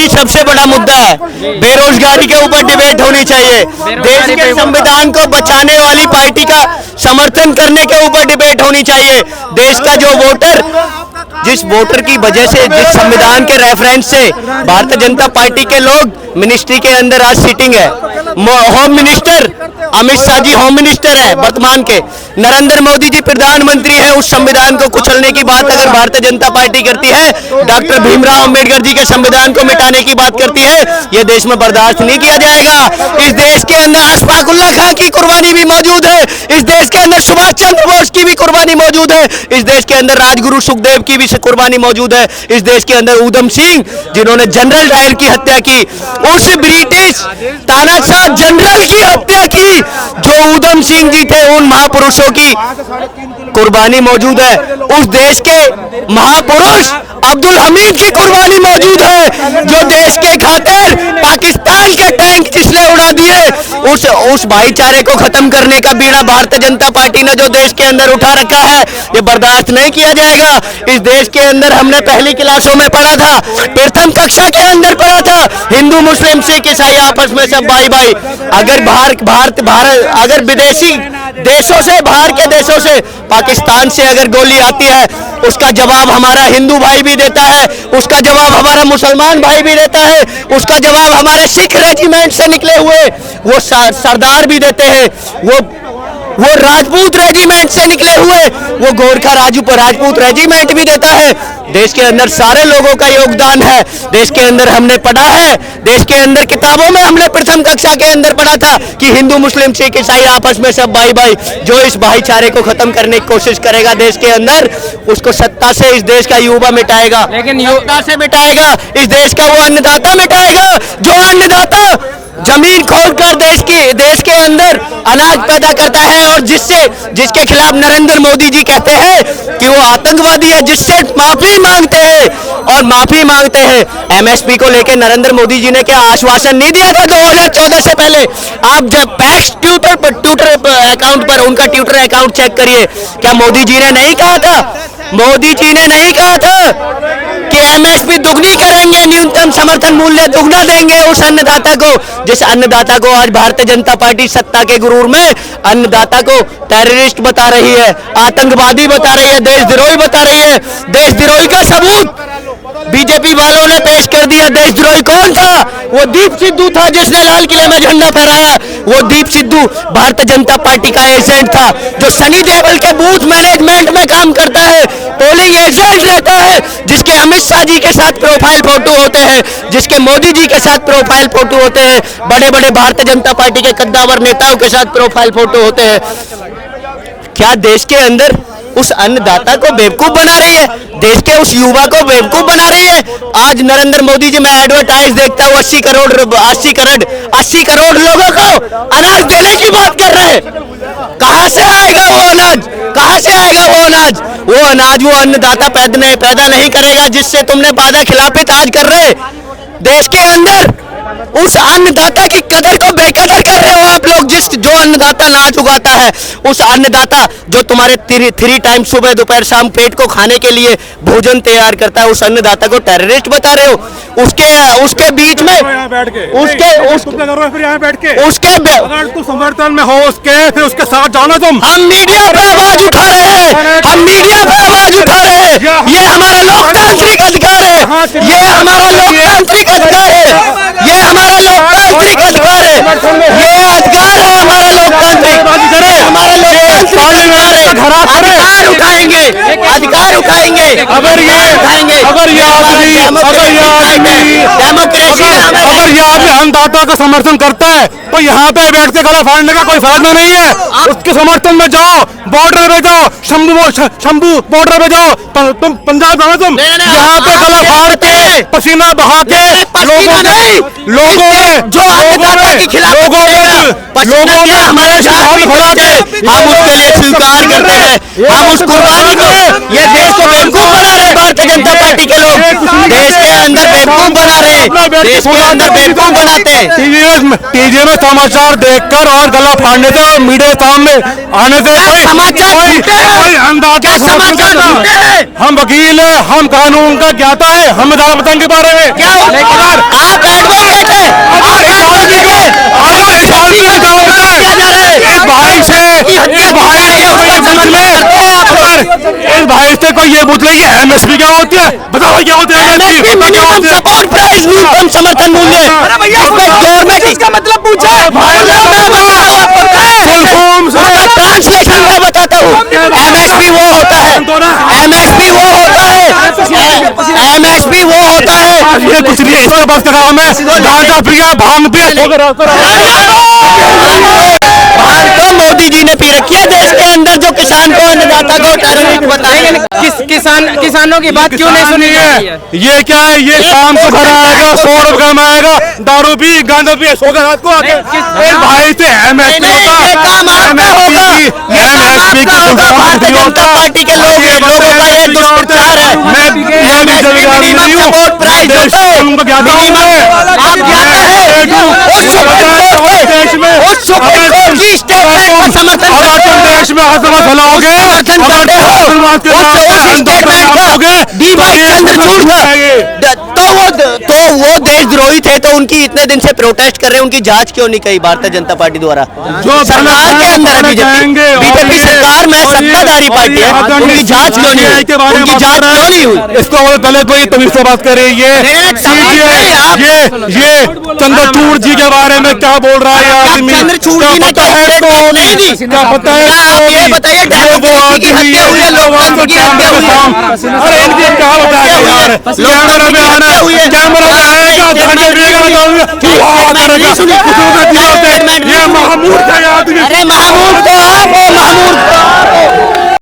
बेरोजगारी सबसे बड़ा मुद्दा है। बेरोजगारी के ऊपर डिबेट होनी चाहिए। देश के संविधान को बचाने वाली पार्टी का समर्थन करने के ऊपर डिबेट होनी चाहिए। देश का जो वोटर, जिस वोटर की वजह से, जिस संविधान के रेफरेंस से भारतीय जनता पार्टी के लोग मिनिस्ट्री के अंदर आज सिटिंग है। Home minister Amit Shah ji home minister है वर्तमान के, नरेंद्र मोदी जी प्रधानमंत्री हैं। उस संविधान को कुचलने की बात अगर भारतीय जनता पार्टी करती है, डॉक्टर भीमराव अंबेडकर जी के संविधान को मिटाने की बात करती है, यह देश में बर्दाश्त नहीं किया जाएगा। इस देश के अंदर अशफाक उल्लाह खां की कुर्बानी भी मौजूद है। इस देश के अंदर सुभाष चंद्र बोस की भी कुर्बानी मौजूद है। इस देश के अंदर राजगुरु सुखदेव की भी कुर्बानी मौजूद है। इस देश के अंदर ऊधम सिंह, जिन्होंने जनरल डायर की हत्या की, उस ब्रिटिश तानाशाह जनरल की हत्या की, जो ऊधम सिंह जी थे, उन महापुरुषों की कुर्बानी मौजूद है। उस देश के महापुरुष अब्दुल हमीद की कुर्बानी मौजूद है, जो देश के खातिर पाकिस्तान के टैंक जिसने उड़ा दिए, उस भाईचारे को खत्म करने का बीड़ा भारतीय जनता पार्टी ने जो देश के अंदर उठा रखा है, ये बर्दाश्त नहीं किया जाएगा। इस देश के अंदर हमने पहली क्लासों में पढ़ा था, प्रथम कक्षा के अंदर पढ़ा था, हिंदू मुस्लिम सिख ईसाई आपस में सब भाई भाई। अगर विदेशी देशों से, बाहर के देशों से, पाकिस्तान से अगर गोली आती है, उसका जवाब हमारा हिंदू भाई भी देता है, उसका जवाब हमारा मुसलमान भाई भी देता है, उसका जवाब हमारे सिख रेजिमेंट से निकले हुए वो सरदार भी देते हैं, वो राजपूत रेजिमेंट से निकले हुए वो गोरखा राजपूत रेजिमेंट भी देता है। देश के अंदर सारे लोगों का योगदान है। देश के अंदर हमने पढ़ा है, देश के अंदर किताबों में हमने प्रथम कक्षा के अंदर पढ़ा था कि हिंदू मुस्लिम सिख ईसाई आपस में सब भाई भाई। जो इस भाईचारे को खत्म करने की कोशिश करेगा देश के अंदर, उसको सत्ता से इस देश का युवा मिटाएगा, लेकिन सत्ता से मिटाएगा इस देश का वो अन्नदाता मिटाएगा, जो अन्नदाता जमीन खोदकर देश के अंदर अनाज पैदा करता है, और जिसके खिलाफ नरेंद्र मोदी जी कहते हैं कि वो आतंकवादी है, जिससे माफी मांगते हैं और माफी मांगते हैं। एमएसपी को लेकर नरेंद्र मोदी जी ने क्या आश्वासन नहीं दिया था 2014 से पहले? आप जब पैक्स ट्विटर अकाउंट पर उनका ट्विटर अकाउंट चेक करिए, क्या मोदी जी ने नहीं कहा था? मोदी जी ने नहीं कहा था कि एमएसपी दुगनी करेंगे, न्यूनतम समर्थन मूल्य दुगना देंगे उस अन्नदाता को, जिस अन्नदाता को आज भारतीय जनता पार्टी सत्ता के गुरूर में अन्नदाता को टेररिस्ट बता रही है, आतंकवादी बता रही है, देशद्रोही बता रही है। देशद्रोही का सबूत बीजेपी वालों ने पेश कर दिया। देशद्रोही कौन था? वो दीप सिद्धू था, जिसने लाल किले में झंडा फहराया। वो दीप सिद्धू भारतीय जनता पार्टी का एजेंट था, जो सनी देओल के बूथ मैनेजमेंट में काम करता है, पोलिंग एजेंट रहता है, जिसके अमित शाह जी के साथ प्रोफाइल फोटो होते हैं, जिसके मोदी जी के साथ प्रोफाइल फोटो होते हैं, बड़े बड़े भारतीय जनता पार्टी के कद्दावर नेताओं के साथ प्रोफाइल फोटो होते हैं। क्या देश के अंदर उस अन्नदाता को बेवकूफ बना रही है? देश के उस युवा को बेवकूफ बना रही है? आज नरेंद्र मोदी जी, मैं एडवर्टाइज देखता हूँ, 80 करोड़ लोगों को अनाज देने की बात कर रहे हैं। कहां से आएगा वो अनाज? कहां से आएगा वो अनाज? वो अनाज वो अन्नदाता पैदा नहीं करेगा, जिससे तुमने वादा खिलाफित आज कर रहे। देश के अंदर उस अन्नदाता की कदर को बेकदर कर रहे हो आप लोग। जो अन्नदाता अनाज उगाता है, उस अन्नदाता जो तुम्हारे 3 टाइम सुबह दोपहर शाम पेट को खाने के लिए भोजन तैयार करता है, उस अन्नदाता को टेररिस्ट बता रहे हो। उसके बीच में उसके समर्थन में हो उसके, फिर उसके साथ जाना तुम। हम मीडिया पे आवाज उठा रहे हैं, हम मीडिया पे आवाज उठा रहे हैं। ये हमारा लोकतांत्रिक अधिकार है, ये हमारा लोकतांत्रिक अधिकार है, ये हमारा लोकतांत्रिक अधिकार है, ये अधिकार है हमारा लोकतांत्रिक, हमारा लोकतांत्रिक अधिकार उठाएंगे, अधिकार उठाएंगे। अगर ये अन्नदाता का समर्थन करता है तो यहाँ पे बैठ के गला फाड़ने का कोई फायदा नहीं है। उसके समर्थन में जाओ, बॉर्डर पे जाओ, शंभू बॉर्डर पे जाओ, तुम पंजाब जाओ, तुम यहाँ पे गला फाड़ के पसीना बहा के लोगों में पसीना क्या हमारा जान भी खड़ा है, हम उसके लिए स्वीकार करते हैं, हम उस कुर्बानी को, ये देश को बेवकूफ बना रहे भारतीय जनता पार्टी के लोग, देश के अंदर बेवकूफ बना रहे, देश के अंदर बेवकूफ बनाते हैं। टीवी में समाचार देखकर और गला फाड़ने से और मीडिया सामने आने से क्या समाचार झूठे हैं? हम वकील है, हम कानून का ज्ञाता है, हमें ज्यादा बताएंगे बारे में क्या आप एडवोकेट हैं? इस भाई से कोई ये पूछ ले कि एमएसपी क्या होती है, बताओ क्या होती है एमएसपी? मिनिमम सपोर्ट प्राइस, न्यूनतम समर्थन मूल्य। गवर्नमेंट इसका मतलब पूछा, ट्रांसलेशन मैं बताता हूँ। एमएसपी वो होता है, एमएसपी वो होता है, एमएसपी वो होता है। ये कुछ नहीं है, इसका बस का काम है गांजा पिया, भांग पिया, भांग तो मोदी जी ने पी रखी है देश के अंदर, जो किसान को अन्नदाता को टैरिफ बताएंगे। किसानों की बात क्यों नहीं सुनी है? ये क्या है, ये शाम को घर आएगा, 100 रुपए में आएगा, दारू पी, गांजा पी, सो रात को आके भाई से एमएसपी भारतीय जनता पार्टी के लोगों का ये दुष्प्रचार है। मिनिमम सपोर्ट प्राइस होता है, आप जानते हैं उस सुप्रीम कोर्ट की स्टेटमेंट का समर्थन करते हो, देश में अजमत फैलाओगे, समर्थन करते हो, उस स्टेटमेंट का दीपक चंद्रचूड़ था, तो वो देशद्रोही थे, तो उनकी इतने दिन से प्रोटेस्ट कर रहे हैं, उनकी जांच क्यों नहीं की भारतीय जनता पार्टी द्वारा? सरकार के अंदर है बीजेपी सरकार में सत्ताधारी पार्टी है, उनकी जांच क्यों नहीं हुई? उनकी जांच क्यों नहीं हुई? इसको दलित भाई तमीज से बात करे, ये चंद्रचूड़ जी के बारे में क्या बोल रहा है आदमी? चंद्रचूड़ जी ने क्या स्टेटमेंट नहीं दी? क्या पता है? आप ये बताइए, डेमोक्रेसी की हत्या हुई है, लोकतंत्र की हत्या हुई है। अरे इनकी क्या होता है यार, कैमरा में आना, कैमरा में आएगा, ये महमूद का आदमी, अरे महमूद